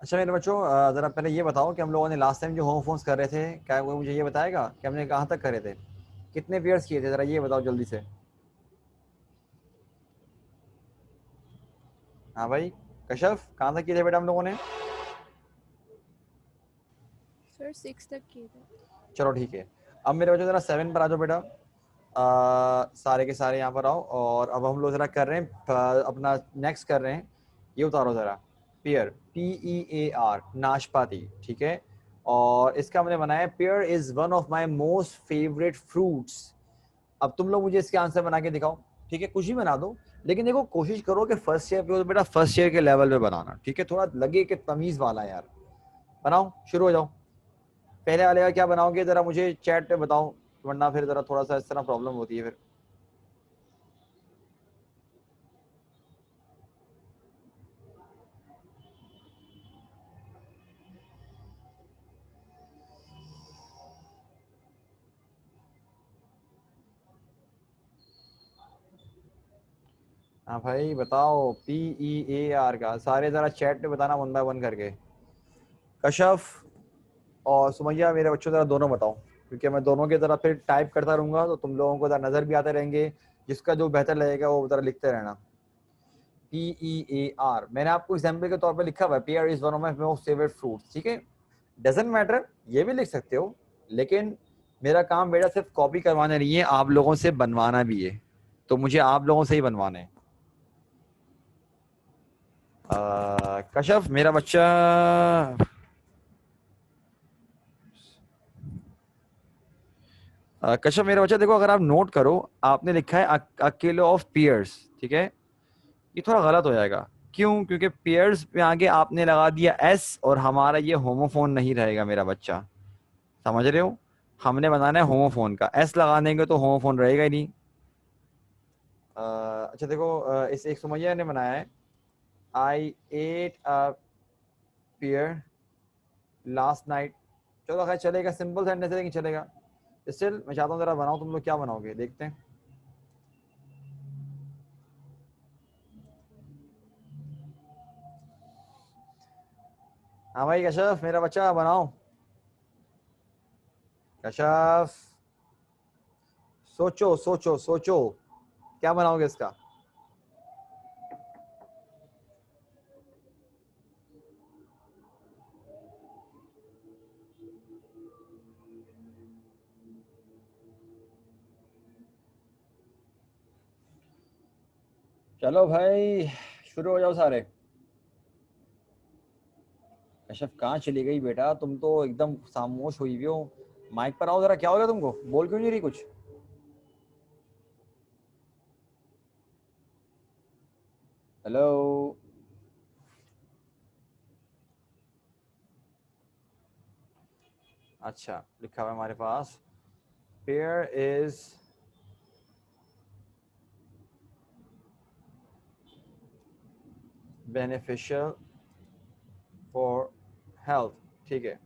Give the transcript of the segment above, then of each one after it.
अच्छा मेरे बच्चों, ज़रा पहले ये बताओ कि हम लोगों ने लास्ट टाइम जो होमोफोन्स कर रहे थे, क्या वो मुझे ये बताएगा कि हमने कहाँ तक करे थे, कितने पेयर्स किए थे, ज़रा ये बताओ जल्दी से। हाँ भाई, कशफ कहाँ तक किए थे बेटा हम लोगों ने? सर 6 तक किए थे। चलो ठीक है। अब मेरे बच्चों ज़रा 7 पर आ जाओ बेटा। सारे के सारे यहाँ पर आओ, और अब हम लोग ज़रा कर रहे हैं अपना नेक्स्ट कर रहे हैं। ये उतारो ज़रा। पेयर, PEAR, नाशपाती, ठीक है। और इसका हमने बनाया, pair is one of my most favourite fruits. अब तुम लोग मुझे इसके आंसर बना के दिखाओ, ठीक है, कुछ ही बना दो, लेकिन देखो कोशिश करो कि फर्स्ट ईयर पे हो तो बेटा फर्स्ट ईयर के लेवल पे बनाना, ठीक है, थोड़ा लगे कि तमीज वाला है यार। बनाओ, शुरू हो जाओ। पहले वाले का क्या बनाओगे जरा मुझे चैट पे बताओ, वरना फिर जरा थोड़ा सा इस तरह प्रॉब्लम होती है फिर। हाँ भाई बताओ, PEAR का सारे जरा चैट पे बताना वन बाय वन करके। कशफ और सुमैया मेरे बच्चों जरा दोनों बताओ, क्योंकि मैं दोनों की तरफ फिर टाइप करता रहूंगा तो तुम लोगों को जरा नजर भी आते रहेंगे। जिसका जो बेहतर लगेगा वो जरा लिखते रहना। PEAR मैंने आपको एग्जाम्पल के तौर पे लिखा हुआ है, pair is one of my most favourite fruits, ठीक है। डजेंट मैटर, ये भी लिख सकते हो, लेकिन मेरा काम बेटा सिर्फ कॉपी करवाना नहीं है, आप लोगों से बनवाना भी है, तो मुझे आप लोगों से ही बनवाना है। कशफ मेरा बच्चा, कशफ मेरा बच्चा देखो, अगर आप नोट करो, आपने लिखा है अ किलो ऑफ पियर्स, ठीक है। ये थोड़ा गलत हो जाएगा। क्यों? क्योंकि पेयर्स पे आगे आपने लगा दिया एस, और हमारा ये होमोफोन नहीं रहेगा मेरा बच्चा, समझ रहे हो। हमने बनाना है होमोफोन का, एस लगा देंगे तो होमोफोन रहेगा ही नहीं। अच्छा देखो, इस एक सुमैया ने बनाया है, I ate a pear last night. चलो खैर चलेगा, सिंपल सेंटेंस है लेकिन चलेगा। स्टिल मैं चाहता हूँ जरा बनाओ, तुम लोग क्या बनाओगे देखते हैं। हाँ भाई कशफ मेरा बच्चा बनाओ। कशफ सोचो सोचो सोचो, क्या बनाओगे इसका। चलो भाई शुरू हो जाओ सारे। कशफ कहाँ चली गई बेटा, तुम तो एकदम खामोश हुई हुई हो। माइक पर आओ जरा, क्या हो गया तुमको, बोल क्यों नहीं रही कुछ। हेलो। अच्छा लिखा हुआ है हमारे पास, pear is beneficial for health, ठीक है।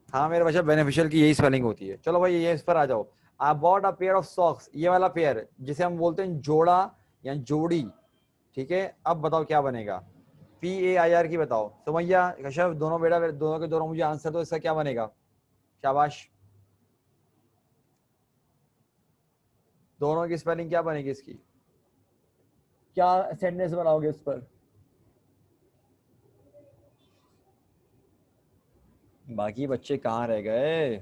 हाँ मेरे बच्चा, बेनिफिशियल की यही स्पेलिंग होती है। चलो भाई ये इस पर आ जाओ। I bought a pair of socks, ये वाला पेयर जिसे हम बोलते हैं जोड़ा या जोड़ी, ठीक है। अब बताओ क्या बनेगा। PAIR की बताओ सुमैया कश्यप, दोनों बेटा दोनों के दोनों मुझे आंसर दो, इसका क्या बनेगा। शाबाश, दोनों की स्पेलिंग क्या बनेगी इसकी, क्या सेंटेंस बनाओगे इस पर। बाकी बच्चे कहाँ रह गए।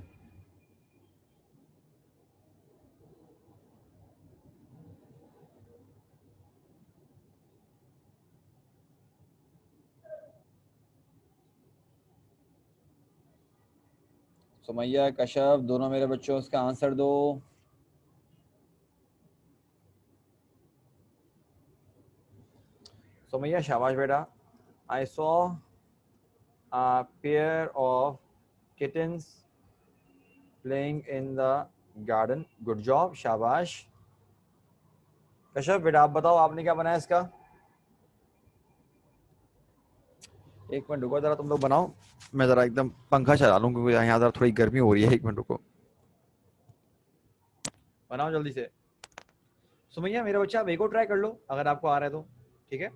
सुमैया कश्यप दोनों मेरे बच्चों, इसका आंसर दो। सुमैया शाबाश बेटा। I saw a pair of kittens playing in the garden, good job, शाबाश। कश्यप बेटा आप बताओ, आपने क्या बनाया इसका। एक मिनट रुको जरा, तुम लोग बनाओ, मैं जरा एकदम पंखा चला लूं क्योंकि यहाँ जरा थोड़ी गर्मी हो रही है, एक मिनट रुको। बनाओ जल्दी से। सुमैया मेरा बच्चा, आप एक और ट्राई कर लो अगर आपको आ रहा है तो, ठीक है।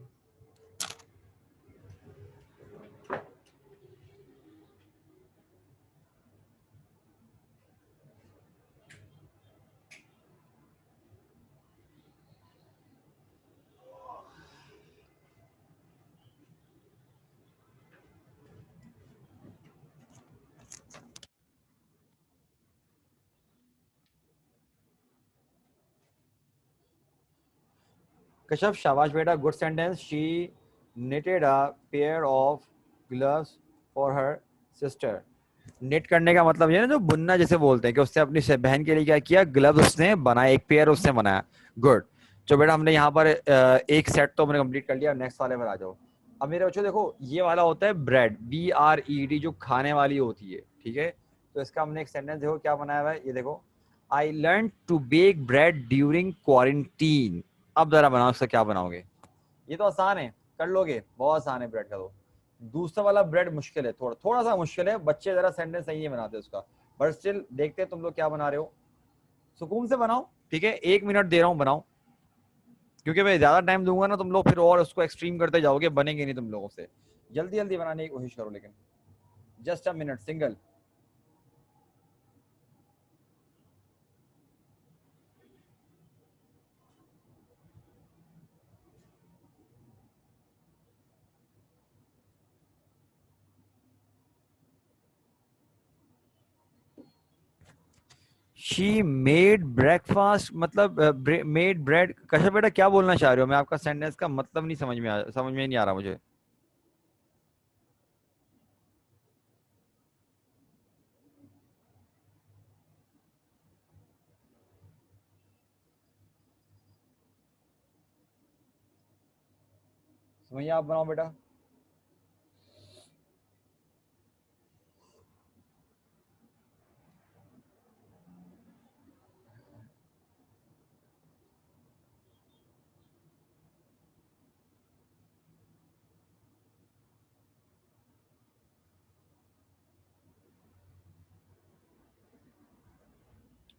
कश्यप शाबाश बेटा, good sentence. She knitted a pair of gloves for her sister। knit करने का मतलब ये ना, जो बुनना जैसे बोलते हैं, कि उसने अपनी बहन के लिए क्या किया, ग्लव्स उसने बनाया, एक पेयर उसने बनाया। गुड। तो बेटा हमने यहाँ पर एक सेट तो हमने कंप्लीट कर लिया। नेक्स्ट वाले पर आ जाओ। अब मेरे बच्चों देखो, ये वाला होता है ब्रेड, BRED, जो खाने वाली होती है, ठीक है। तो इसका हमने एक सेंटेंस देखो क्या बनाया हुआ है, ये देखो, I learn to bake bread during quarantine. अब जरा बनाओ, इसका क्या बनाओगे? ये तो आसान है, कर लोगे, बहुत आसान है ब्रेड का। तो दूसरा वाला ब्रेड मुश्किल है, थोड़ा थोड़ा सा मुश्किल है, बच्चे जरा सेंटेंस सही नहीं बनाते उसका। बट स्टिल देखते हैं तुम लोग क्या बना रहे हो। सुकून से बनाओ, ठीक है, 1 मिनट दे रहा हूँ, बनाओ। क्योंकि मैं ज्यादा टाइम दूंगा ना, तुम लोग फिर और उसको एक्सट्रीम करते जाओगे, बनेंगे नहीं तुम लोगों से। जल्दी जल्दी बनाने की कोशिश करो, लेकिन just a minute, single. She made breakfast, मतलब मेड ब्रेड। कश्यप बेटा क्या बोलना चाह रहे हो? मैं आपका सेंटेंस का मतलब नहीं समझ में नहीं आ रहा मुझे। समझिए, आप बनाओ बेटा।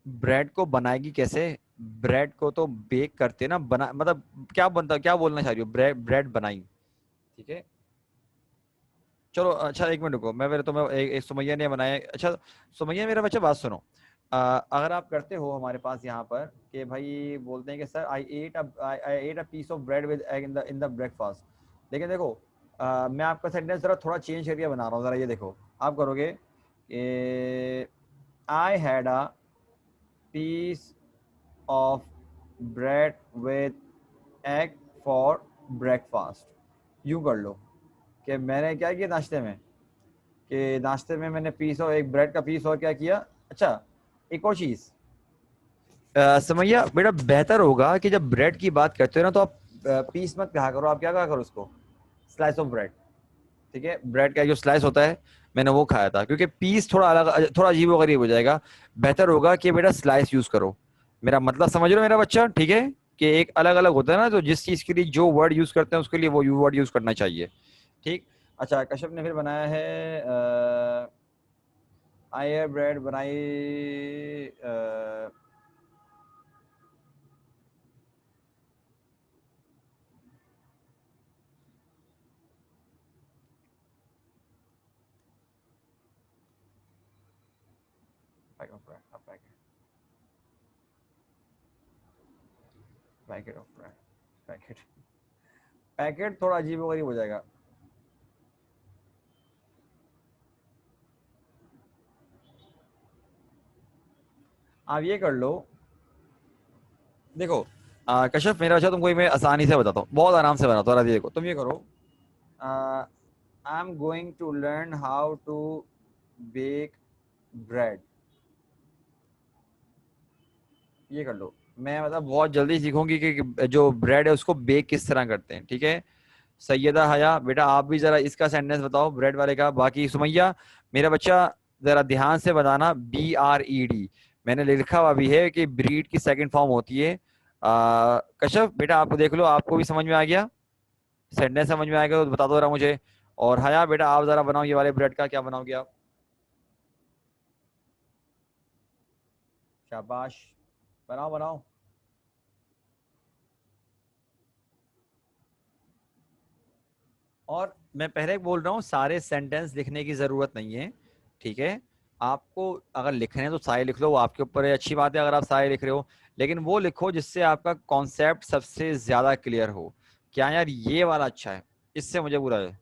ब्रेड को बनाएगी कैसे? ब्रेड को तो बेक करते ना, बना मतलब क्या बनता, क्या बोलना चाह रही हो? ब्रेड ब्रेड बनाई, ठीक है। चलो अच्छा, 1 मिनट रुको, मैं मेरे तो मैं एक सुमैया ने बनाया। अच्छा सुमैया, मेरा बच्चा बात सुनो। अगर आप करते हो हमारे पास यहाँ पर, कि भाई बोलते हैं कि sir I ate a piece of bread with egg in the breakfast. लेकिन देखो, मैं आपका सेंटेंस जरा थोड़ा चेंज करके बना रहा हूँ, जरा ये देखो। आप करोगे I had a piece of bread with egg for breakfast। यूं कर लो कि मैंने क्या किया नाश्ते में, कि नाश्ते में मैंने पीस और एक ब्रेड का पीस और क्या किया। अच्छा, एक और चीज, समैया बेटा, बेहतर होगा कि जब ब्रेड की बात करते हो ना, तो आप पीस मत कहा करो, आप क्या कहा करो उसको, स्लाइस ऑफ ब्रेड। ठीक है, ब्रेड का जो स्लाइस होता है, मैंने वो खाया था, क्योंकि पीस थोड़ा अलग, थोड़ा अजीब व गरीब हो जाएगा। बेहतर होगा कि बेटा स्लाइस यूज करो। मेरा मतलब समझ रहे हो मेरा बच्चा, ठीक है। कि एक अलग अलग होता है ना, तो जिस चीज के लिए जो वर्ड यूज करते हैं, उसके लिए वो वर्ड यूज करना चाहिए। ठीक। अच्छा, कश्यप ने फिर बनाया है आई ब्रेड बनाई। Packet of bread, packet, packet थोड़ा अजीब व गरीब हो जाएगा। आप ये कर लो, देखो कश्यप मेरा बच्चा, तुमको मैं आसानी से बताता हूँ, बहुत आराम से बताता हूँ। अभी देखो, तुम ये करो, I am going to learn how to bake bread. ये कर लो, मैं मतलब बहुत जल्दी सीखूंगी कि जो ब्रेड है उसको बेक किस तरह करते हैं, ठीक है। सैयदा हया बेटा, आप भी जरा इसका सेंटेंस बताओ ब्रेड वाले का। बाकी सुमैया मेरा बच्चा, जरा ध्यान से बताना, BRED मैंने लिखा हुआ भी है कि ब्रीड की सेकंड फॉर्म होती है। कश्यप बेटा, आपको देख लो, आपको भी समझ में आ गया, सेंटेंस समझ में आएगा तो बता दो जरा मुझे। और हया बेटा, आप जरा बनाओ, ये वाले ब्रेड का क्या बनाओगे आप? शाबाश, बनाओ बनाओ। और मैं पहले बोल रहा हूँ, सारे सेंटेंस लिखने की जरूरत नहीं है, ठीक है। आपको अगर लिखने हैं तो सारे लिख लो, वो आपके ऊपर है, अच्छी बात है अगर आप सारे लिख रहे हो। लेकिन वो लिखो जिससे आपका कॉन्सेप्ट सबसे ज्यादा क्लियर हो। क्या यार, ये वाला अच्छा है, इससे मुझे बुरा है।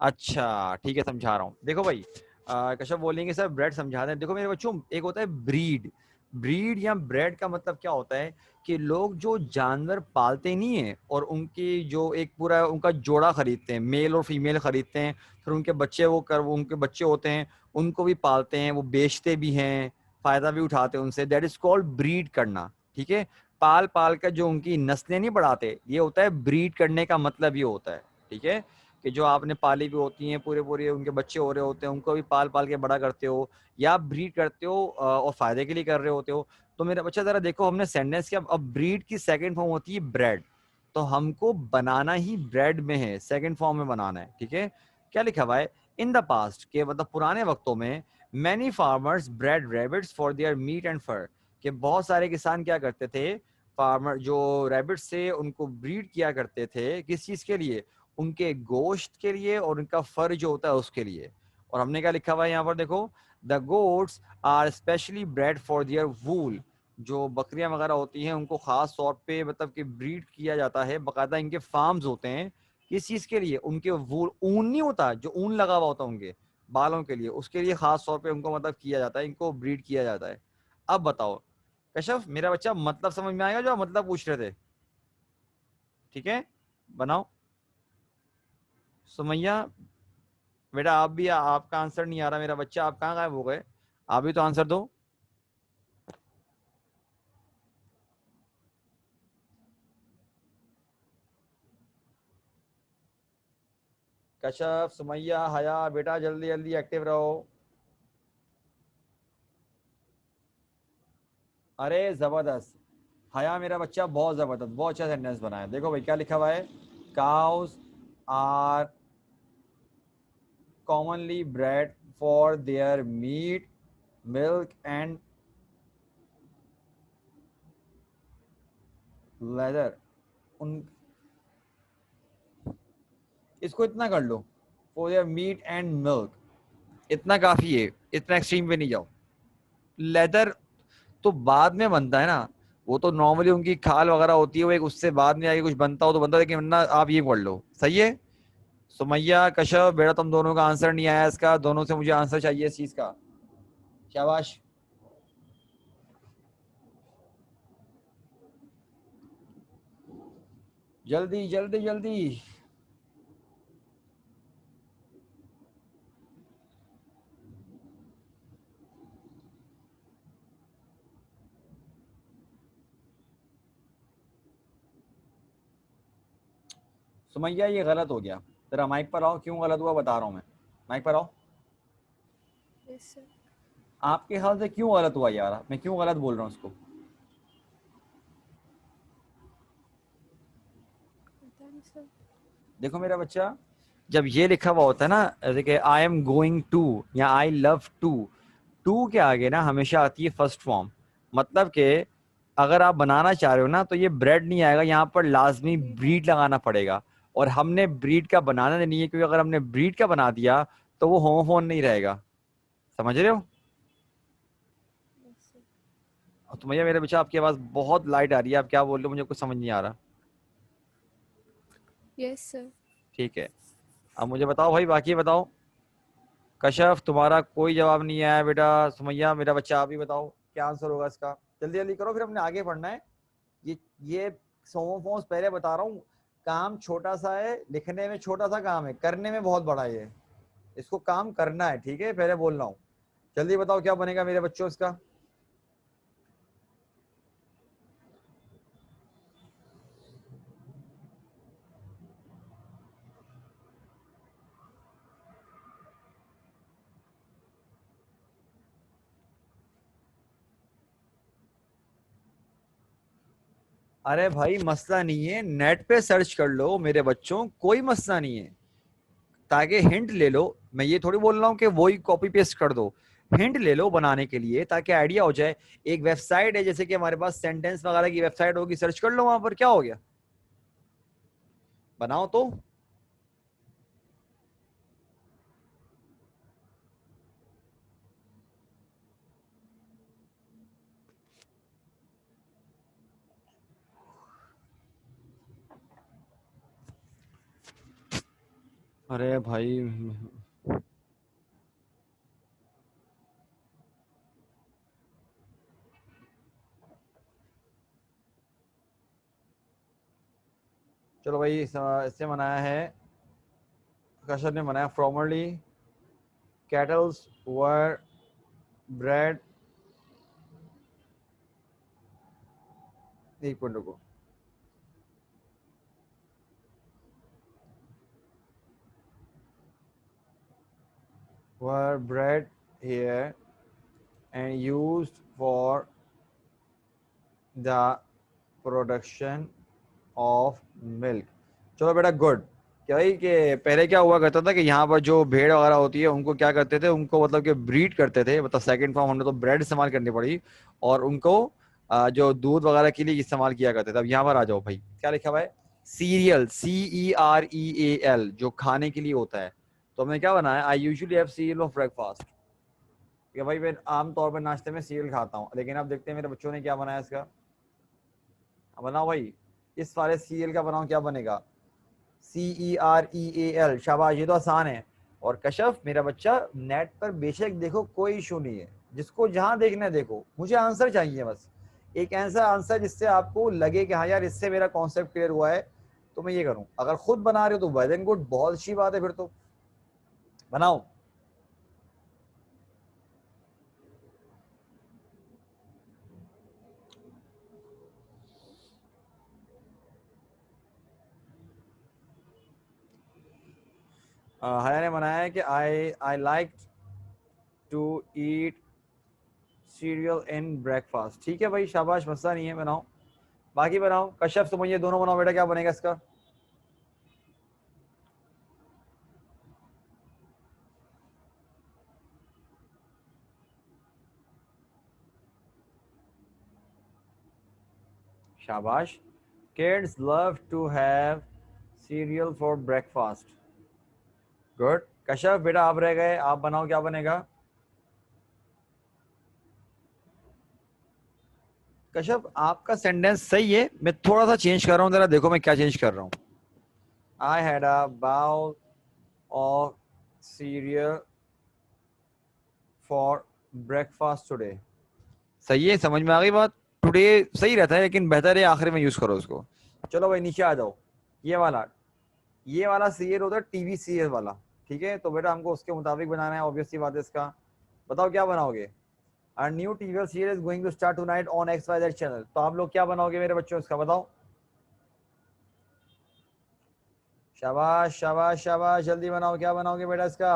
अच्छा ठीक है, समझा रहा हूँ। देखो भाई, कश्यप बोलेंगे सर ब्रेड समझा दें। देखो मेरे बच्चों, एक होता है ब्रीड, ब्रीड या ब्रेड का मतलब क्या होता है कि लोग जो जानवर पालते नहीं है और उनकी जो एक पूरा उनका जोड़ा खरीदते हैं, मेल और फीमेल खरीदते हैं, फिर उनके बच्चे वो उनके बच्चे होते हैं, उनको भी पालते हैं, वो बेचते भी हैं, फायदा भी उठाते हैं उनसे, दैट इज कॉल्ड ब्रीड करना। ठीक है, पाल पाल कर जो उनकी नस्लें नहीं बढ़ाते, ये होता है ब्रीड करने का मतलब, ये होता है। ठीक है, कि जो आपने पाली भी होती हैं, पूरे पूरे उनके बच्चे हो रहे होते हैं, उनको भी पाल पाल के बड़ा करते हो, या आप ब्रीड करते हो और फायदे के लिए कर रहे होते हो। तो मेरा बच्चा जरा देखो, हमने सेंटेंस किया, अब ब्रीड की सेकंड फॉर्म होती है ब्रेड, तो हमको बनाना ही ब्रेड में है, सेकंड फॉर्म में बनाना है। ठीक है, क्या लिखा हुआ है, इन द पास्ट, के मतलब पुराने वक्तों में, many farmers bred rabbits for their meat and fur, कि बहुत सारे किसान क्या करते थे, फार्मर जो रैबिट्स से उनको ब्रीड किया करते थे, किस चीज के लिए, उनके गोश्त के लिए और उनका फर जो होता है उसके लिए। और हमने क्या लिखा हुआ है यहाँ पर देखो, the goats are specially bred for their wool, जो बकरियां वगैरह होती हैं उनको खास तौर पे मतलब कि ब्रीड किया जाता है, बाकायदा इनके फार्म्स होते हैं, किस चीज के लिए, उनके वूल, ऊन नहीं होता जो ऊन लगा हुआ होता है उनके बालों के लिए, उसके लिए खास तौर पे उनको मतलब किया जाता है, इनको ब्रीड किया जाता है। अब बताओ कश्यप, मेरा बच्चा, मतलब समझ में आएगा जो आप मतलब पूछ रहे थे? ठीक है, बनाओ। सुमैया बेटा, आप भी, आपका आंसर नहीं आ रहा, मेरा बच्चा आप कहाँ गायब हो गए? आप भी तो आंसर दो। कश्यप, सुमैया, हया, बेटा जल्दी जल्दी एक्टिव रहो। अरे जबरदस्त, हया मेरा बच्चा बहुत जबरदस्त, बहुत अच्छा सेंटेंस बनाया। देखो भाई क्या लिखा हुआ है, cows are commonly bred for their meat, milk and leather. उन, इसको इतना कर लो, for their meat and milk, इतना काफी है, इतना एक्सट्रीम पे नहीं जाओ। लेदर तो बाद में बनता है ना, वो तो नॉर्मली उनकी खाल वगैरह होती है, वो एक उससे बाद में आगे कुछ बनता हो तो बनता है, लेकिन वरना आप ये पढ़ लो, सही है। सुमैया, कश्यप, बेटा तुम दोनों का आंसर नहीं आया इसका, दोनों से मुझे आंसर चाहिए इस चीज का। शाबाश, जल्दी जल्दी जल्दी। सुमैया ये गलत हो गया, तेरा माइक पर आओ, क्यों गलत हुआ बता रहा हूँ मैं, माइक पर आओ। Yes, sir. आपके ख्याल से क्यों गलत हुआ यार, मैं क्यों गलत बोल रहा हूँ उसको? पता नहीं सर। देखो मेरा बच्चा, जब ये लिखा हुआ होता है ना, जैसे कि आई एम गोइंग टू या आई लव टू, टू के आगे ना हमेशा आती है फर्स्ट फॉर्म, मतलब कि अगर आप बनाना चाह रहे हो ना, तो ये ब्रेड नहीं आएगा, यहाँ पर लाजमी ब्रीड लगाना पड़ेगा, और हमने ब्रीड का बनाना नहीं है, क्योंकि अगर हमने ब्रीड का बना दिया तो वो होमोफोन नहीं रहेगा, समझ रहे हो? Yes, sir. तो भैया मेरे बच्चा, आपकी आवाज बहुत लाइट आ रही है, आप क्या बोल रहे हो मुझे कुछ समझ नहीं आ रहा। Yes, sir. ठीक है, अब मुझे बताओ भाई, बाकी बताओ। कश्यप तुम्हारा कोई जवाब नहीं आया बेटा, सुमैया मेरा बच्चा आप ही बताओ क्या आंसर होगा इसका, जल्दी जल्दी करो, फिर हमने आगे पढ़ना है। ये सोमोफोन्स पहले बता रहा हूँ, काम छोटा सा है, लिखने में छोटा सा काम है, करने में बहुत बड़ा है ये, इसको काम करना है, ठीक है, पहले बोल रहा हूँ। जल्दी बताओ क्या बनेगा मेरे बच्चों इसका। अरे भाई मसला नहीं है, नेट पे सर्च कर लो मेरे बच्चों, कोई मसला नहीं है, ताकि हिंट ले लो। मैं ये थोड़ी बोल रहा हूँ कि वही कॉपी पेस्ट कर दो, हिंट ले लो बनाने के लिए, ताकि आइडिया हो जाए। एक वेबसाइट है, जैसे कि हमारे पास सेंटेंस वगैरह की वेबसाइट होगी, सर्च कर लो वहां पर, क्या हो गया, बनाओ तो। अरे भाई, चलो भाई, इससे बनाया है, कशर ने बनाया, फॉर्मरली कैटल्स वर ब्रेड, एक मिनट रुको, were bred here and used for the production of milk. चलो बेटा, गुड। क्या भाई कि पहले क्या हुआ करता था कि यहाँ पर जो भेड़ वगैरह होती है उनको क्या करते थे, उनको मतलब कि ब्रीड करते थे, मतलब सेकंड फॉर्म हमने तो ब्रेड इस्तेमाल करनी पड़ी, और उनको जो दूध वगैरह के लिए इस्तेमाल किया करते थे। अब यहाँ पर आ जाओ भाई, क्या लिखा हुआ है, सीरियल, CEREAL, जो खाने के लिए होता है। तो हमने क्या बनाया, I usually have serial for breakfast, कि भाई मैं आमतौर पर नाश्ते में सीरियल खाता हूँ। लेकिन अब देखते हैं मेरे बच्चों ने क्या बनाया इसका। बनाओ भाई, इस वाले सीरियल का बनाओ, क्या बनेगा, CEREAL। शाबाश, ये तो आसान है। और कशफ मेरा बच्चा, नेट पर बेशक देखो, कोई इशू नहीं है, जिसको जहां देखना है देखो, मुझे आंसर चाहिए बस, एक ऐसा आंसर जिससे आपको लगे कि हाँ यार, इससे मेरा कॉन्सेप्ट क्लियर हुआ है, तो मैं ये करूं। अगर खुद बना रहे हो तो वेल एंड गुड, बहुत अच्छी बात है, फिर तो बनाओ। हया ने बनाया है कि I I like to eat cereal in breakfast. ठीक है भाई, शाबाश, मसला नहीं है, बनाओ। बाकी बनाओ, कश्यप तुम ये दोनों बनाओ बेटा, क्या बनेगा इसका। शाबाश, kids love to have cereal for breakfast। Good. Kashyap बेटा आप रह गए, आप बनाओ, क्या बनेगा। कश्यप आपका सेंटेंस सही है, मैं थोड़ा सा चेंज कर रहा हूँ, जरा देखो मैं क्या चेंज कर रहा हूँ। I had a bowl of cereal for breakfast today. सही है, समझ में आ गई बात। टुडे सही रहता है, लेकिन बेहतर है आखिर में यूज करो उसको। चलो भाई नीचे आ जाओ। ये वाला सीरियल होता है टीवी सीरियल वाला। ठीक है, तो बेटा हमको उसके मुताबिक बनाना है, ऑब्वियस सी बात है इसका। बताओ क्या बनाओगे। A new TV series is going to start tonight on XYZ channel। तो आप लोग क्या बनाओगे मेरे बच्चों, इसका बताओ। शाबाश शाबाश शाबाश, जल्दी बनाओ, क्या बनाओगे बेटा इसका।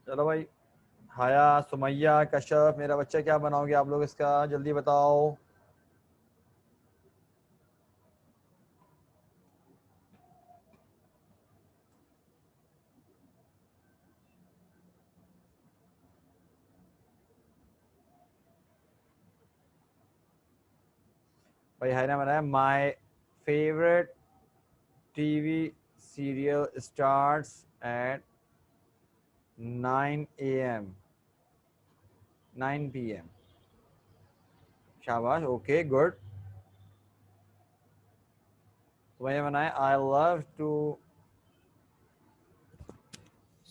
चलो भाई, हाया, सुमैया, कश्यप, मेरा बच्चा, क्या बनाओगे आप लोग इसका, जल्दी बताओ। भाई हाया ने बनाया, my favourite TV serial starts at 9 AM 9 PM। शाबाश, ओके गुड। सुमैया बनाया, आई लव टू,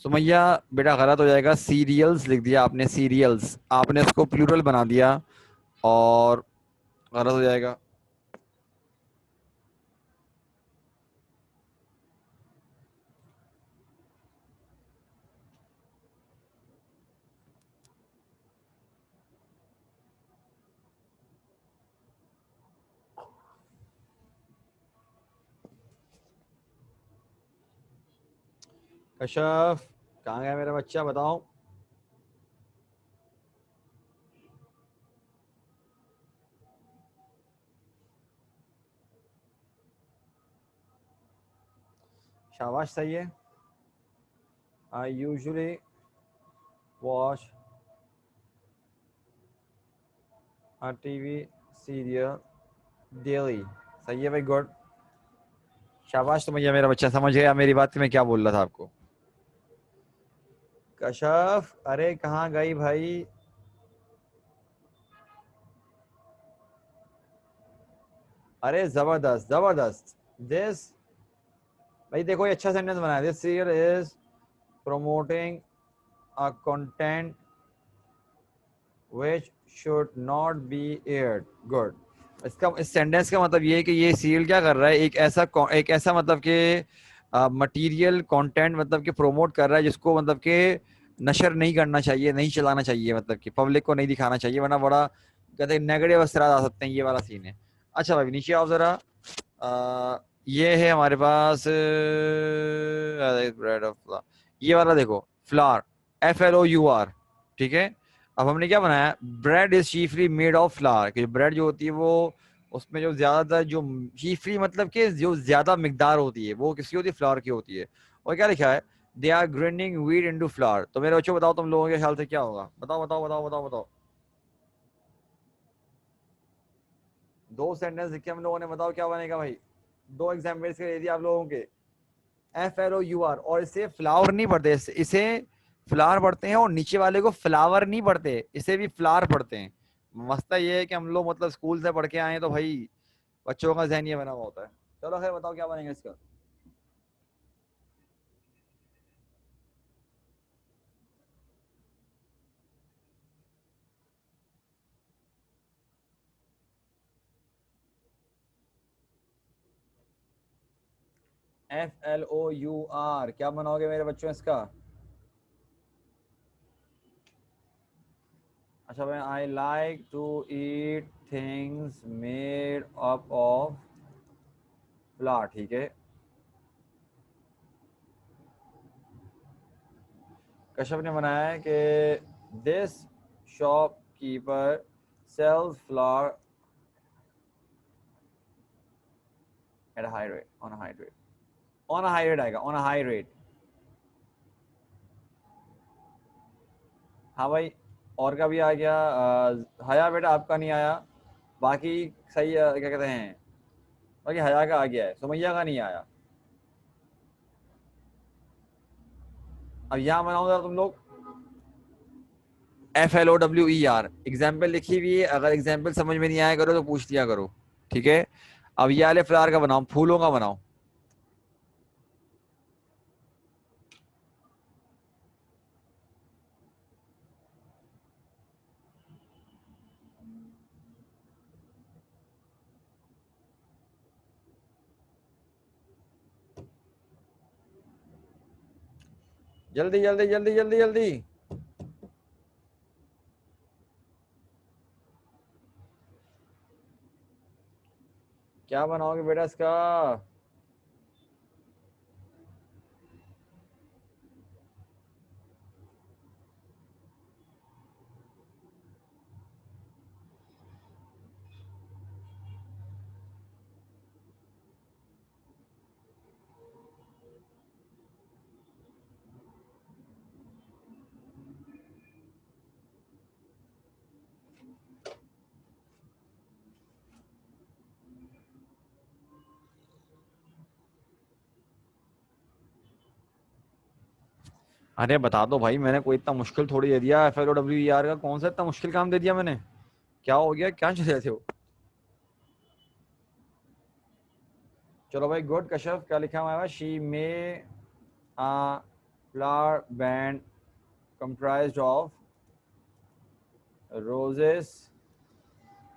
सुमैया बेटा गलत हो जाएगा, सीरियल्स लिख दिया आपने, सीरियल्स, आपने उसको प्लूरल बना दिया, और गलत हो जाएगा। कशफ कहाँ गया मेरा बच्चा, बताओ। शाबाश, सही है। I usually watch a TV serial daily. सही है भाई, गुड। शाबाश, तो भैया मेरा बच्चा समझ गया मेरी बात, मैं क्या बोल रहा था आपको। कशफ, अरे कहाँ गई भाई। अरे जबरदस्त जबरदस्त, दिस, भाई देखो ये अच्छा सेंटेंस बनाया, this serial is promoting a content which should not be aired. Good. इसका इस सेंटेंस का मतलब ये है कि ये सीरियल क्या कर रहा है, एक ऐसा मतलब कि मटेरियल कंटेंट मतलब कि प्रोमोट कर रहा है जिसको मतलब कि नशर नहीं करना चाहिए, नहीं चलाना चाहिए, मतलब कि पब्लिक को नहीं दिखाना चाहिए, वरना बड़ा कहते हैं नेगेटिव असरात आ सकते हैं। ये वाला सीन है। अच्छा भाई नीचे आओ जरा। ये है हमारे पास ब्रेड ऑफ फ्लावर, ये वाला देखो, फ्लावर, FLOUR, ठीक है। अब हमने क्या बनाया, bread is chiefly made of flower, कि ब्रेड जो होती है वो उसमें जो ज्यादातर जो चीफली मतलब कि जो ज्यादा मिकदार होती है वो किसकी होती है, फ्लावर की होती है। और क्या लिखा है, they are grinding wheat into flour. तो मेरे बच्चों बताओ तुम लोगों के ख्याल से क्या होगा, बताओ बताओ बताओ बताओ बताओ। दो सेंटेंस लिखे हम लोगों ने, बताओ क्या बनेगा भाई। दो एग्जाम्पल्स के दे दिया आप लोगों के, FLOUR, और इसे फ्लावर नहीं पढ़ते, इसे फ्लावर पढ़ते हैं, और नीचे वाले को फ्लावर नहीं पढ़ते, इसे भी फ्लावर पढ़ते हैं। मसला ये है कि हम लोग मतलब स्कूल से पढ़ के आए हैं, तो भाई बच्चों का ज़हन ये बना हुआ होता है। चलो खैर बताओ क्या बनेगा इसका। FLOUR क्या बनाओगे मेरे बच्चों इसका। अच्छा भाई, I like to eat things made up of flour, ठीक है। कश्यप ने बनाया है कि this shopkeeper sells flour at a high rate, on a high rate, on a high rate आएगा, ऑन अ हाई रेट। हाँ भाई, और का भी आ गया। हया बेटा आपका नहीं आया, बाकी सही क्या कहते हैं, बाकी हया का आ गया है, सुमैया का नहीं आया। अब यहाँ बनाओ जरा तुम लोग, FLOWER, एग्जाम्पल लिखी हुई है, अगर एग्जाम्पल समझ में नहीं आया करो तो पूछ लिया करो, ठीक है। अब ये वाले फ्लावर का बनाओ, फूलों का बनाओ। जल्दी जल्दी जल्दी जल्दी जल्दी। क्या बनाओगे बेटा इसका। अरे बता दो भाई, मैंने कोई इतना मुश्किल थोड़ी दे दिया, FLOWER का कौन सा इतना मुश्किल काम दे दिया मैंने। क्या हो गया, क्या चल रहे थे हो। चलो भाई गुड। कश्यप क्या लिखा हुआ है, she may a flower band comprised of roses,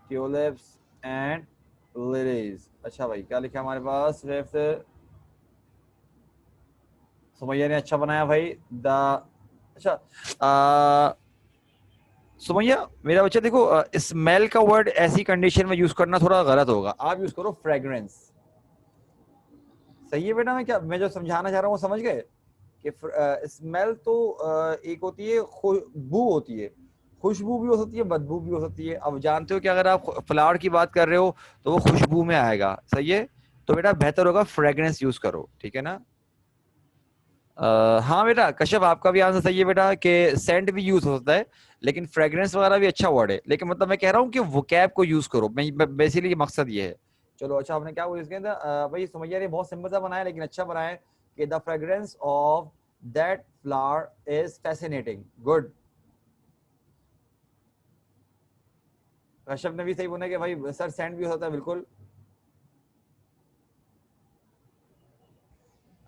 tulips and lilies। अच्छा भाई क्या लिखा हमारे पास, फिफ्थ सुमैया ने अच्छा बनाया भाई। द अच्छा, सुमैया मेरा बच्चा देखो, स्मेल का वर्ड ऐसी कंडीशन में यूज करना थोड़ा गलत होगा, आप यूज करो फ्रेग्रेंस। सही है बेटा, मैं क्या मैं जो समझाना चाह रहा हूँ वो समझ गए कि स्मेल तो एक होती है, खुशबू होती है, खुशबू भी हो सकती है, बदबू भी हो सकती है। अब जानते हो कि अगर आप फ्लावर की बात कर रहे हो तो वो खुशबू में आएगा, सही है। तो बेटा बेहतर होगा फ्रेग्रेंस यूज करो, ठीक है ना। हाँ बेटा कश्यप आपका भी आंसर सही है बेटा, कि सेंट भी यूज हो सकता है, लेकिन फ्रेग्रेंस वगैरह भी अच्छा वर्ड है, लेकिन मतलब मैं कह रहा हूँ कि वोकैब को यूज करो, मैं बेसिकली मकसद ये है। चलो अच्छा, आपने क्या यूज किया था भाई, सुमैया ने बहुत सिंपल सा बनाया लेकिन अच्छा बनाया है, कि the fragrance of that flower is fascinating, good. Kashyap ने भी सही बोला कि भाई सर सेंट भी हो सकता है, बिल्कुल।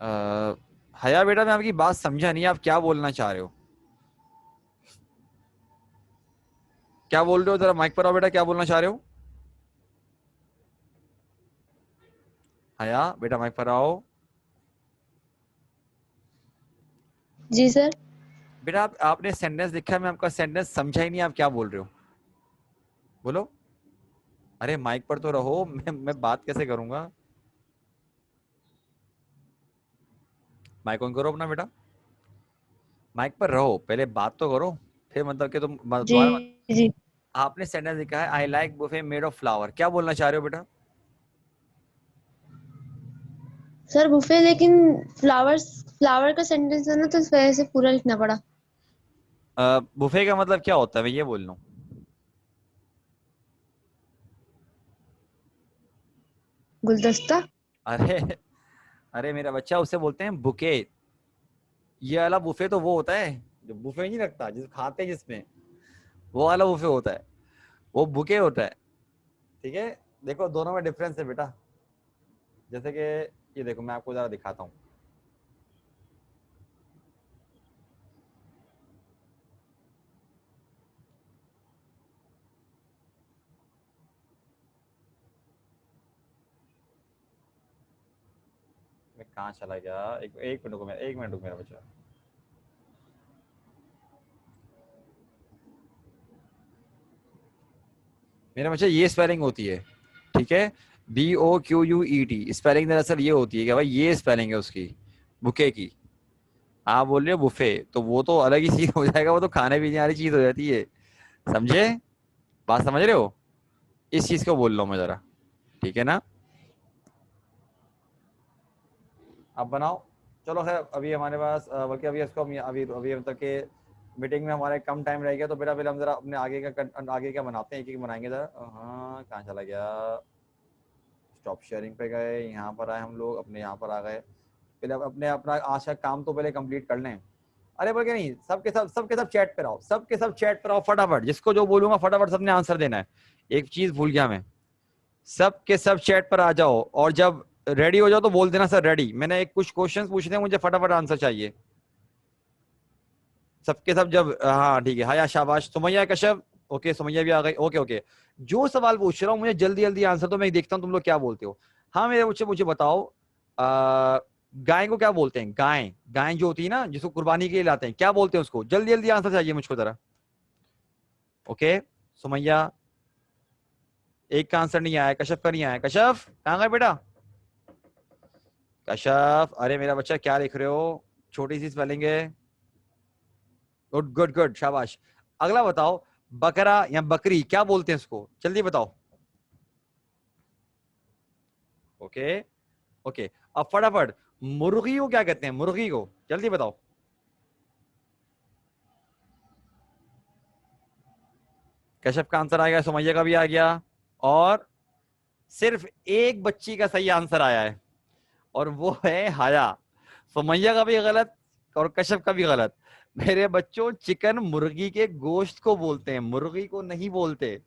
हया बेटा, मैं आपकी बात समझा नहीं, आप क्या बोलना चाह रहे हो? क्या बोल रहे हो? जरा माइक पर आओ बेटा, क्या बोलना चाह रहे हो? हया बेटा, माइक पर आओ। जी सर। बेटा आपने सेंटेंस लिखा है, मैं आपका सेंटेंस समझा ही नहीं, आप क्या बोल रहे हो? बोलो। अरे माइक पर तो रहो, मैं बात कैसे करूंगा? माइक ऑन करो अपना बेटा, माइक पर रहो, पहले बात तो करो, फिर मतलब कि तुम जी दोबारा जी आपने सेंटेंस लिखा है I like buffet made of flower, क्या बोलना चाह रहे हो बेटा? सर, बुफे लेकिन फ्लावर का सेंटेंस है ना, तो इस वजह से पूरा लिखना पड़ा। बुफे का मतलब क्या होता है, मैं ये बोल रहा हूँ। गुलदस्ता। अरे अरे मेरा बच्चा, उसे बोलते हैं बुके। ये वाला बुफे तो वो होता है जो बुफे नहीं रखता, जिस खाते हैं जिसमें, वो वाला बुफे होता है, वो बुके होता है। ठीक है, देखो दोनों में डिफरेंस है बेटा। जैसे कि ये देखो, मैं आपको जरा दिखाता हूँ। मैं कहाँ चला गया? एक एक मिनट रुको, एक मिनट रुको मेरा बच्चा। मेरा बच्चा, ये स्पेलिंग होती है, ठीक है, BOQUET स्पेलिंग दरअसल ये होती है कि भाई ये स्पेलिंग है उसकी, बुके की। आप बोल रहे हो बुफे, तो वो तो अलग ही चीज हो जाएगा, वो तो खाने पीने वाली चीज हो जाती है, समझे? बात समझ रहे हो? इस चीज को बोल रहा हूँ मैं जरा, ठीक है ना? अब बनाओ। चलो खैर, अभी हमारे पास बल्कि अभी इसको हम अभी अभी मतलब के मीटिंग में हमारे कम टाइम रह गया, तो बेटा पहले हम जरा अपने आगे का बनाते हैं, एक एक बनाएंगे जरा। हाँ, कहाँ चला गया? स्टॉप शेयरिंग पे गए, यहाँ पर आए हम लोग, अपने यहाँ पर आ गए। पहले अपने अपना आज का काम तो पहले कंप्लीट कर लें। अरे बल्कि नहीं, सबके सब चैट पे रहो, सबके सब चैट पे रहो फटाफट, जिसको जो बोलूंगा फटाफट सबने आंसर देना है। एक चीज भूल गया मैं, सबके सब चैट पर आ जाओ, और जब रेडी हो जाओ तो बोल देना सर रेडी। मैंने एक कुछ क्वेश्चंस पूछने हैं, मुझे फटाफट आंसर चाहिए सबके सब। जब हाँ ठीक है, हाया शाबाश सुमैया कश्यप, ओके सुमैया भी आ गई, ओके ओके। जो सवाल पूछ रहा हूँ मुझे जल्दी जल्दी आंसर दो, मैं देखता हूँ तुम लोग क्या बोलते हो। हाँ मेरे बच्चे, मुझे बताओ, गाय को क्या बोलते हैं? गाय, गाय जो होती है ना, जिसको कुर्बानी के लिए लाते हैं, क्या बोलते हैं उसको? जल्दी जल्दी आंसर चाहिए मुझको जरा। ओके सुमैया, एक का आंसर नहीं आया, कश्यप का नहीं आया। कश्यप कहाँ गए बेटा? कश्यप, अरे मेरा बच्चा क्या लिख रहे हो? छोटी सी स्पेलिंग है। गुड गुड गुड, शाबाश। अगला बताओ, बकरा या बकरी क्या बोलते हैं उसको? जल्दी बताओ। ओके ओके, अब फटाफट, मुर्गी को क्या कहते हैं? मुर्गी को जल्दी बताओ। कश्यप का आंसर आ गया, सुमैया का भी आ गया, और सिर्फ एक बच्ची का सही आंसर आया है, और वो है हाया। सुमैया का भी गलत और कश्यप का भी गलत। मेरे बच्चों, चिकन मुर्गी के गोश्त को बोलते हैं, मुर्गी को नहीं बोलते,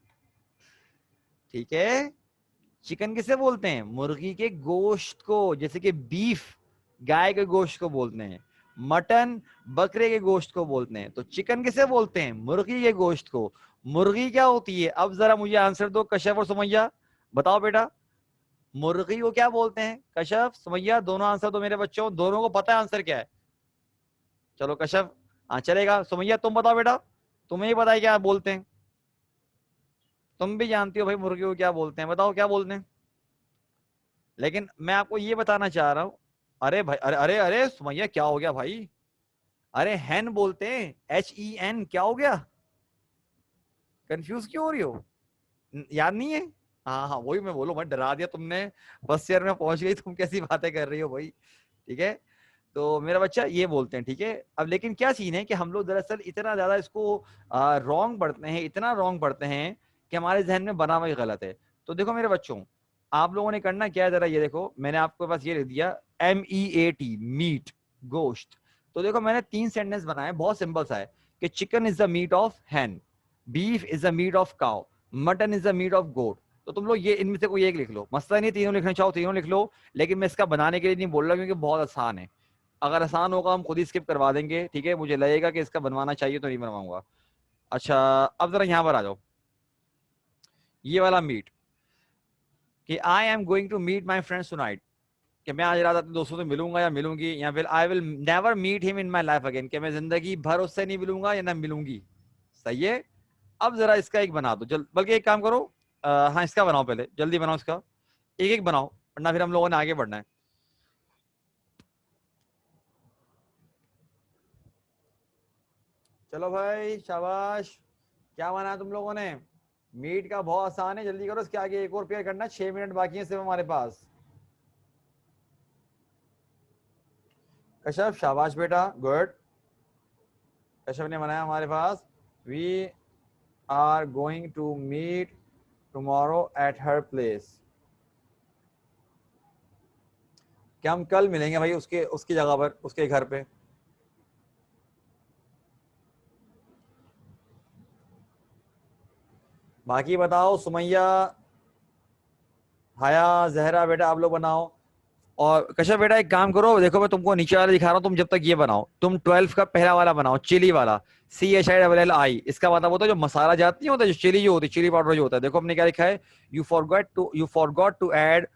ठीक है? चिकन किसे बोलते हैं? मुर्गी के गोश्त को, जैसे कि बीफ गाय के गोश्त को बोलते हैं, मटन बकरे के गोश्त को बोलते हैं, तो चिकन किसे बोलते हैं? मुर्गी के गोश्त को। मुर्गी क्या होती है? अब जरा मुझे आंसर दो कश्यप और सुमैया, बताओ बेटा, मुर्गी को क्या बोलते हैं? कश्यप सुमैया दोनों आंसर दो मेरे बच्चों, दोनों को पता है आंसर क्या है। चलो कश्यप, हाँ चलेगा। सुमैया तुम बताओ बेटा, तुम्हें ही पता है क्या बोलते हैं, तुम भी जानती हो भाई मुर्गी को क्या बोलते हैं, बताओ क्या बोलते हैं। लेकिन मैं आपको ये बताना चाह रहा हूं, अरे भाई, अरे अरे अरे सुमैया क्या हो गया भाई? अरे हैन बोलते हैं, HEN, क्या हो गया? कंफ्यूज क्यों हो रही हो? याद नहीं है? हाँ हाँ, वही मैं बोलूं, मैं डरा दिया तुमने, फर्स्ट ईयर में पहुंच गई, तुम कैसी बातें कर रही हो भाई? ठीक है, तो मेरा बच्चा ये बोलते हैं, ठीक है। अब लेकिन क्या सीन है कि हम लोग दरअसल इतना ज्यादा इसको रॉन्ग पढ़ते हैं, इतना रॉन्ग पढ़ते हैं कि हमारे जहन में बना हुआ ही गलत है। तो देखो मेरे बच्चों, आप लोगों ने करना क्या है, जरा ये देखो, मैंने आपके पास ये लिख दिया, MEAT, मीट, गोश्त। तो देखो मैंने 3 सेंटेंस बनाए, बहुत सिंपल सा है, कि chicken is the meat of hen, beef is the meat of cow, mutton is the meat of goat. तो तुम लोग ये इनमें से कोई एक लिख लो, मसला नहीं, तीनों लिखना चाहो तीनों लिख लो, लेकिन मैं इसका बनाने के लिए नहीं बोल रहा क्योंकि बहुत आसान है। अगर आसान होगा हम खुद ही स्किप करवा देंगे, ठीक है, मुझे लगेगा कि इसका बनवाना चाहिए तो नहीं बनवाऊंगा। अच्छा, अब जरा यहाँ पर आ जाओ, ये वाला मीट, कि I am going to meet my friends tonight, कि मैं आज रात अपने दोस्तों से मिलूंगा या मिलूंगी, या फिर I will never meet him in my life again, कि मैं जिंदगी भर उससे नहीं मिलूंगा या ना मिलूंगी। सही है। अब जरा इसका एक बना दो जल्द, बल्कि एक काम करो, हाँ इसका बनाओ, पहले जल्दी बनाओ इसका, एक एक बनाओ, वरना फिर हम लोगों ने आगे बढ़ना है। चलो भाई शाबाश, क्या बनाया तुम लोगों ने? मीट का बहुत आसान है, जल्दी करो, इसके आगे एक और पेयर करना, 6 मिनट बाकी है सिर्फ हमारे पास। कश्यप शाबाश बेटा, गुड। कश्यप ने बनाया हमारे पास, we are going to meet tomorrow at her place, क्या हम कल मिलेंगे भाई उसके उसकी जगह पर, उसके घर पे। बाकी बताओ, सुमैया, हाया, जहरा बेटा आप लोग बनाओ। और कश्यप बेटा एक काम करो, देखो मैं तुमको नीचे वाला दिखा रहा हूँ, तुम जब तक ये बनाओ, तुम 12 का पहला वाला बनाओ, चिली वाला, CHILLI, इसका मतलब होता है जो मसाला जाती नहीं होता, जो चिली जो होती है, चिली पाउडर जो होता है, देखो हमने क्या लिखा है, you forgot to add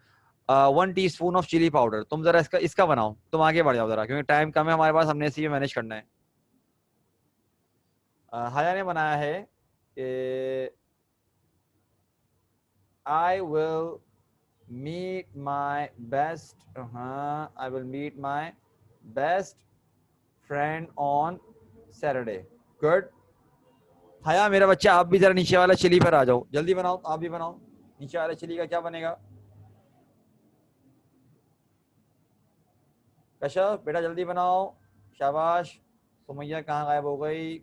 1 teaspoon of chilli powder. तुम जरा इसका इसका बनाओ, तुम आगे बढ़ जाओ जरा, क्योंकि टाइम कम है हमारे पास, हमने इसी में मैनेज करना है। हाया ने बनाया है कि I will meet my best I will meet my best friend on Saturday. Good. हया मेरा बच्चा, आप भी जरा नीचे वाला चिली पर आ जाओ, जल्दी बनाओ, आप भी बनाओ, नीचे वाला चिली का क्या बनेगा? कश्यप बेटा जल्दी बनाओ, शाबाश। सुमैया कहाँ गायब हो गई?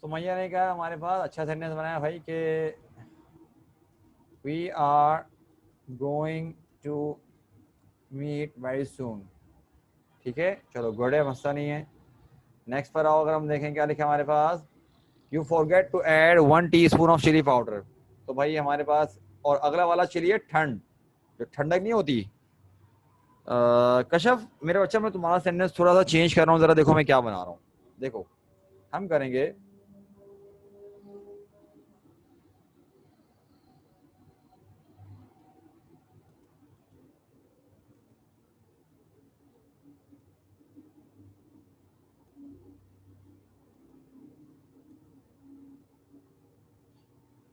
सुमैया ने कहा हमारे पास अच्छा सेंटेंस बनाया भाई कि we are going to meet very soon. ठीक है, चलो गुड है, मसला नहीं है। नेक्स्ट पर आओ, अगर हम देखें क्या लिखा हमारे पास, you forget to add 1 teaspoon of chilli powder. तो भाई हमारे पास, और अगला वाला चिली है ठंड, जो ठंडक नहीं होती। कश्यप मेरे बच्चा, मैं तुम्हारा सेंटेंस थोड़ा सा चेंज कर रहा हूँ, जरा देखो मैं क्या बना रहा हूँ। देखो हम करेंगे,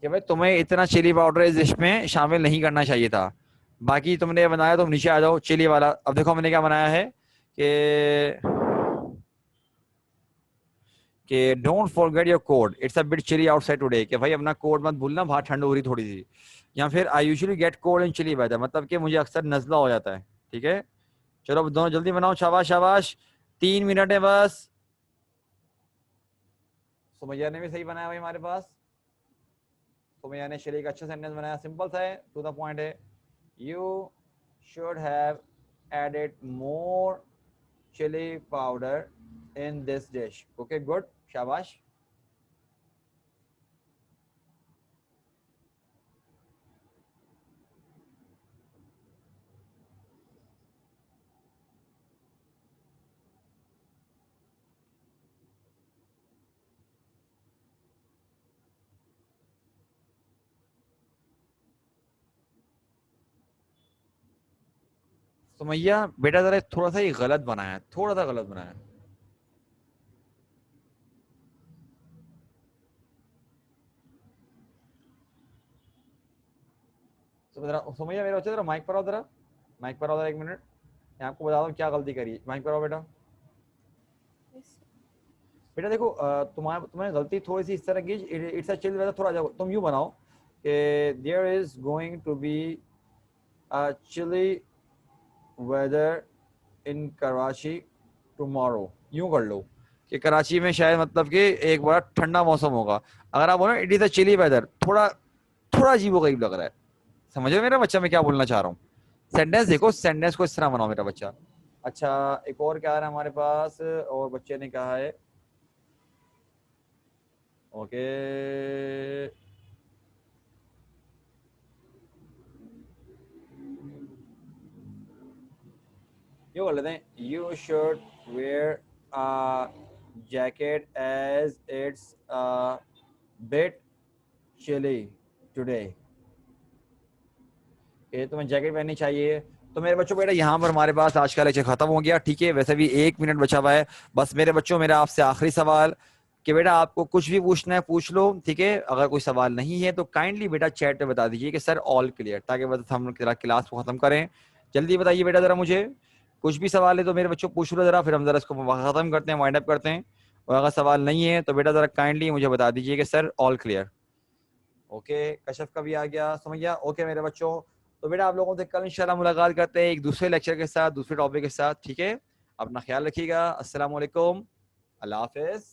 कि भाई तुम्हें इतना चिली पाउडर इस डिश में शामिल नहीं करना चाहिए था। बाकी तुमने बनाया, तुम नीचे आ जाओ चिली वाला। अब देखो मैंने क्या बनाया है कि don't forget your code, it's a bit chilly outside today, कि भाई अपना कोड मत भूलना, बाहर ठंड हो रही थोड़ी सी। या फिर I usually get cold in chilly weather, मतलब कि मुझे अक्सर नजला हो जाता है। ठीक है, चलो अब दोनों जल्दी बनाओ, शाबाश शाबाश, 3 मिनट है बस। सुमैया ने भी सही बनाया भाई हमारे पास, सुमैया ने चिली का अच्छा सेंटेंस बनाया, सिंपल सा है, टू द पॉइंट है, you should have added more chilli powder in this dish. Okay good, शाबाश। सुमैया बेटा जरा थोड़ा सा ही गलत बनाया है, थोड़ा सा गलत बनाया है। सुमैया मेरे बच्चे जरा माइक पर आओ, जरा माइक पर आओ जरा, 1 मिनट, मैं आपको बता दूं क्या गलती करी, माइक पर आओ बेटा। बेटा देखो तुम्हारी गलती थोड़ी सी इस तरह की, इट्स अ चिल वेदर, थोड़ा जाओ तुम यूं बनाओ कि there is going to be a chilly weather in Karachi tomorrow, यूं कर लो कि कराची में शायद मतलब कि एक बड़ा ठंडा मौसम होगा। अगर आप बोलो it is a chilly weather, थोड़ा थोड़ा अजीबोगरीब लग रहा है। समझ रहे हो मेरा बच्चा मैं क्या बोलना चाह रहा हूँ? सेंटेंस देखो, सेंटेंस को इस तरह बनाओ मेरा बच्चा। अच्छा एक और क्या आ रहा है हमारे पास, और बच्चे ने कहा है ओके, यूं कर लेते हैं, you should wear jacket as it's bit chilly today, ये तुम्हें जैकेट पहननी चाहिए। तो मेरे बच्चों बेटा यहाँ पर हमारे पास आज का लेक्चर खत्म हो गया, ठीक है? वैसे भी 1 मिनट बचा हुआ है। बस मेरे बच्चों मेरा आपसे आखिरी सवाल कि बेटा आपको कुछ भी पूछना है पूछ लो, ठीक है? अगर कोई सवाल नहीं है तो काइंडली बेटा चैट पे बता दीजिए कि सर ऑल क्लियर, ताकि बस हम क्लास को खत्म करें। जल्दी बताइए बेटा जरा मुझे, कुछ भी सवाल है तो मेरे बच्चों पूछ लो जरा, फिर हम जरा इसको खत्म करते हैं, वाइंड अप करते हैं। और अगर सवाल नहीं है तो बेटा जरा काइंडली मुझे बता दीजिए कि sir all clear. Okay, Kashaf का भी आ गया, समझ गया? ओके मेरे बच्चों, तो बेटा आप लोगों से कल इंशाल्लाह मुलाकात करते हैं एक दूसरे लेक्चर के साथ, दूसरे टॉपिक के साथ, ठीक है? अपना ख्याल रखिएगा। अस्सलाम वालेकुम, अल्लाह हाफिज।